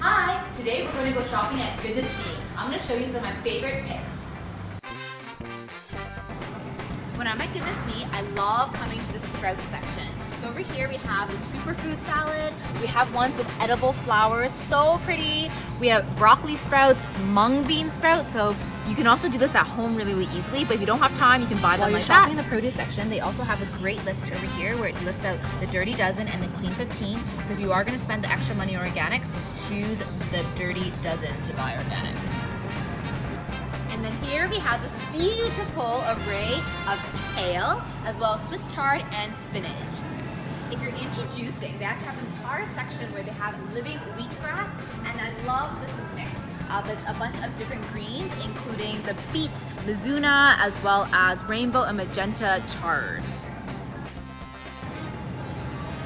Hi! Today we're going to go shopping at Goodness Me. I'm going to show you some of my favorite picks. When I'm at Goodness Me, I love coming to the sprout section. So over here we have a superfood salad. We have ones with edible flowers, so pretty. We have broccoli sprouts, mung bean sprouts. So you can also do this at home really easily, but if you don't have time, you can buy them like that. While you're shopping in the produce section, they also have a great list over here where it lists out the Dirty Dozen and the Clean 15. So if you are going to spend the extra money on organics, choose the Dirty Dozen to buy organic. And then here we have this beautiful array of kale, as well as Swiss chard and spinach. If you're into juicing, they actually have an entire section where they have living wheatgrass, and I love this mix. It's a bunch of different greens, including the beets, mizuna, as well as rainbow and magenta chard.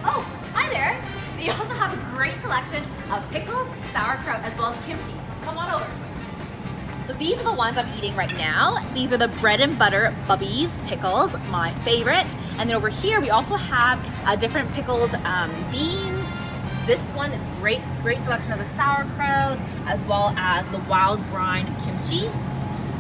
Oh, hi there! They also have a great selection of pickles, sauerkraut, as well as kimchi. Come on over. So these are the ones I'm eating right now. These are the bread and butter Bubby's pickles, my favorite. And then over here, we also have different pickled beans. This one is great selection of the sauerkraut, as well as the wild brine kimchi.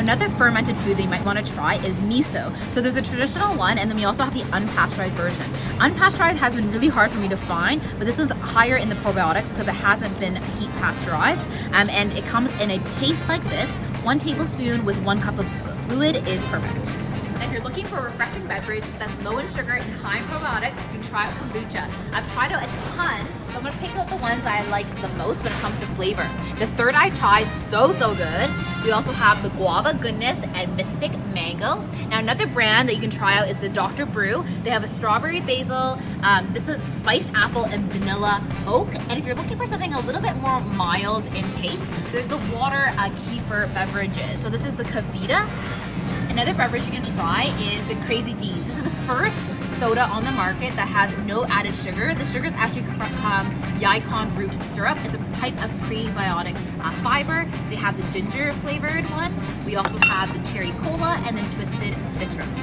Another fermented food that you might want to try is miso. So there's a traditional one, and then we also have the unpasteurized version. Unpasteurized has been really hard for me to find, but this one's higher in the probiotics because it hasn't been heat pasteurized. And it comes in a paste like this. 1 tablespoon with 1 cup of fluid is perfect. And if you're looking for a refreshing beverage that's low in sugar and high in probiotics, you can try out kombucha. I've tried out a ton, so I'm gonna pick out the ones I like the most when it comes to flavor. The Third Eye Chai is so good. We also have the Guava Goodness and Mystic Mango. Now another brand that you can try out is the Dr. Brew. They have a strawberry basil, this is spiced apple and vanilla oak. And if you're looking for something a little bit more mild in taste, there's the water kefir beverages. So this is the Kavita. Another beverage you can try is the Crazy D's. This is the first soda on the market that has no added sugar. The sugar is actually from yacon root syrup. It's a type of prebiotic fiber. They have the ginger flavored one. We also have the cherry cola and then twisted citrus.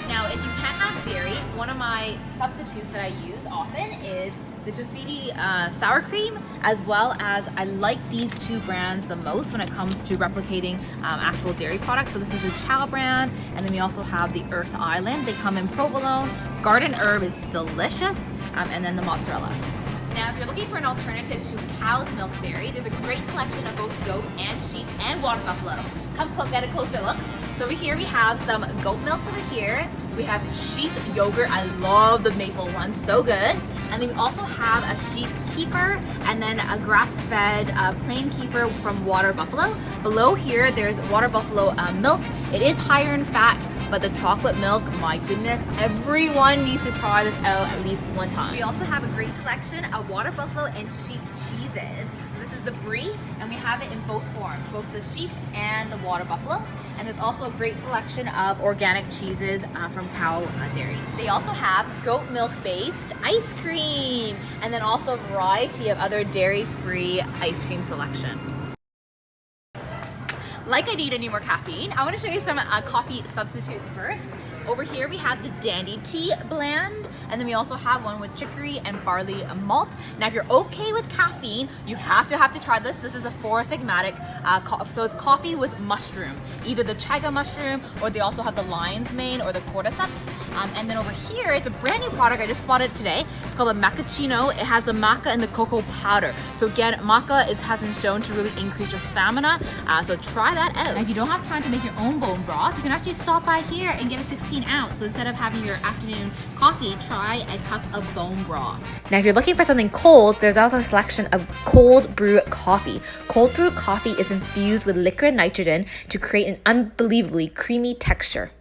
Now, if you can't have dairy, one of my substitutes that I use often is the Natividad-Li sour cream, as well as I like these two brands the most when it comes to replicating actual dairy products. So this is the Chow brand, and then we also have the Earth Island. They come in provolone, garden herb is delicious, and then the mozzarella. Now, if you're looking for an alternative to cow's milk dairy, there's a great selection of both goat and sheep and water buffalo. Come get a closer look. So over here we have some goat milks over here. We have sheep yogurt. I love the maple one, so good. And then we also have a sheep kefir and then a grass-fed plain kefir from Water Buffalo. Below here, there's Water Buffalo milk. It is higher in fat, but the chocolate milk, my goodness, everyone needs to try this out at least one time. We also have a great selection of Water Buffalo and sheep cheeses. So this is the brie, and we have it in both forms, both the sheep and the Water Buffalo. And there's also a great selection of organic cheeses from cow dairy. They also have goat milk-based ice cream, and then also a variety of other dairy-free ice cream selection. Like I need any more caffeine, I want to show you some coffee substitutes first. Over here we have the Dandy Tea blend, and then we also have one with chicory and barley malt. Now if you're okay with caffeine, you have to try this. This is a 4-sigmatic, so it's coffee with mushroom, either the chaga mushroom, or they also have the lion's mane or the cordyceps. And then over here, it's a brand new product I just spotted today. It's called a macchiato. It has the maca and the cocoa powder. So again, maca has been shown to really increase your stamina, so try that out. Now if you don't have time to make your own bone broth, you can actually stop by here and get a 16 ounce. So instead of having your afternoon coffee, try a cup of bone broth. Now if you're looking for something cold, there's also a selection of cold brew coffee. Cold brew coffee is infused with liquid nitrogen to create an unbelievably creamy texture.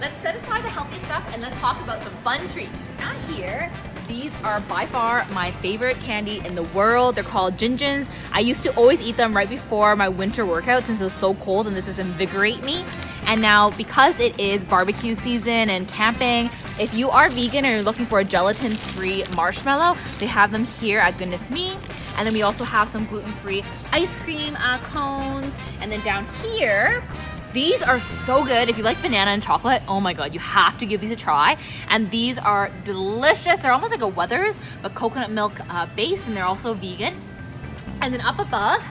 Let's set aside the healthy stuff and let's talk about some fun treats. Down here, these are by far my favorite candy in the world. They're called Gin-Gins. I used to always eat them right before my winter workout since it was so cold and this just invigorate me. And now because it is barbecue season and camping, if you are vegan or you're looking for a gelatin-free marshmallow, they have them here at Goodness Me. And then we also have some gluten-free ice cream cones. And then down here, These are so good. If you like banana and chocolate, oh my God, you have to give these a try. And these are delicious. They're almost like a Weathers, but coconut milk based, and they're also vegan. And then up above,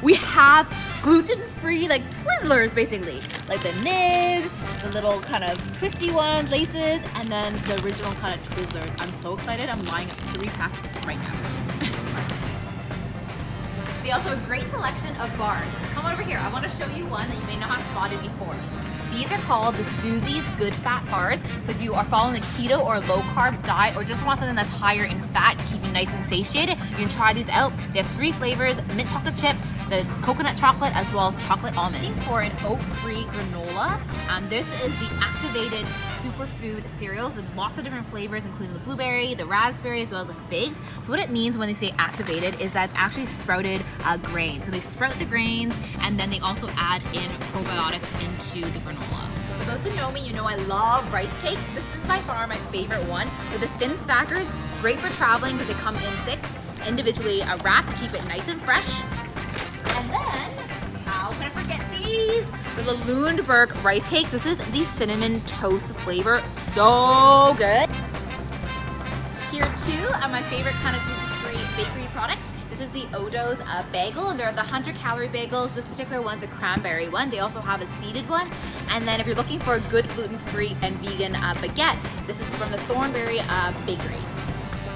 we have gluten-free like Twizzlers, basically. Like the nibs, the little kind of twisty ones, laces, and then the original kind of Twizzlers. I'm so excited. I'm buying 3 packets right now. They also have a great selection of bars. Come on over here. I want to show you one that you may not have spotted before. These are called the Susie's Good Fat Bars. So if you are following a keto or low carb diet or just want something that's higher in fat to keep you nice and satiated, you can try these out. They have 3 flavors, mint chocolate chip, the coconut chocolate, as well as chocolate almond. For an oat-free granola, this is the activated superfood cereals with lots of different flavors, including the blueberry, the raspberry, as well as the figs. So what it means when they say activated is that it's actually sprouted grain. So they sprout the grains, and then they also add in probiotics into the granola. For those who know me, you know I love rice cakes. This is by far my favorite one. So the thin stackers, great for traveling because they come in 6, individually wrapped to keep it nice and fresh. And then, how can I forget these? The Lundberg rice cakes. This is the cinnamon toast flavor. So good. Here too are my favorite kind of gluten-free bakery products. This is the Odo's bagel, and they're the 100-calorie bagels. This particular one's a cranberry one. They also have a seeded one. And then if you're looking for a good gluten-free and vegan baguette, this is from the Thornberry Bakery.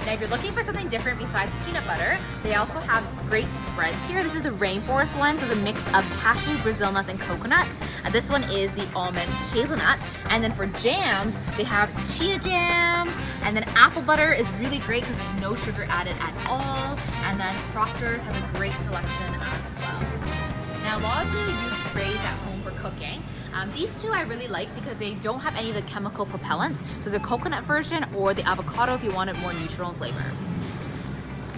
Now, if you're looking for something different besides peanut butter, they also have great spreads here. This is the Rainforest one, so it's a mix of cashew, Brazil nuts, and coconut. This one is the almond hazelnut. And then for jams, they have chia jams, and then apple butter is really great because there's no sugar added at all. And then Proctor's has a great selection as well. Now, a lot of people use sprays at home for cooking. These 2 I really like because they don't have any of the chemical propellants. So there's a coconut version or the avocado if you want it more neutral in flavor.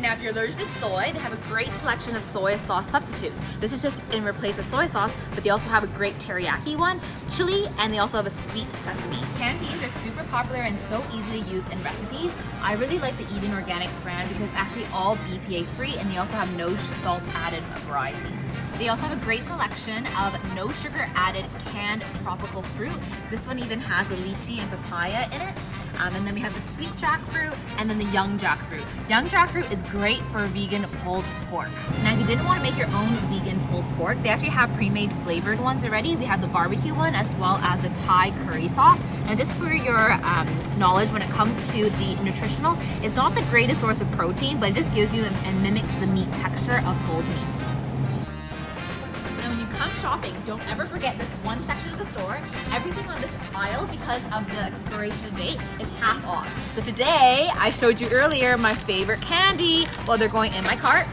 Now, if you're allergic to soy, they have a great selection of soy sauce substitutes. This is just in replace of soy sauce, but they also have a great teriyaki one, chili, and they also have a sweet sesame. Canned beans are super popular and so easy to use in recipes. I really like the Eden Organics brand because it's actually all BPA free, and they also have no salt added varieties. They also have a great selection of no sugar added canned tropical fruit. This one even has a lychee and papaya in it. And then we have the sweet jackfruit and then the young jackfruit. Young jackfruit is great for vegan pulled pork. Now, if you didn't want to make your own vegan pulled pork, they actually have pre-made flavored ones already. We have the barbecue one as well as the Thai curry sauce. And just for your knowledge, when it comes to the nutritionals, it's not the greatest source of protein, but it just gives you and mimics the meat texture of pulled meats. Come shopping, don't ever forget this one section of the store. Everything on this aisle, because of the expiration date, is half off. So today, I showed you earlier my favorite candy. Well, they're going in my cart.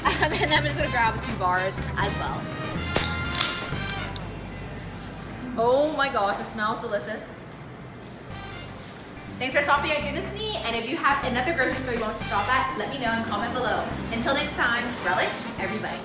And then I'm just gonna grab a few bars as well. Oh my gosh, it smells delicious. Thanks for shopping at Goodness Me, and if you have another grocery store you want to shop at, let me know and comment below. Until next time, relish every bite.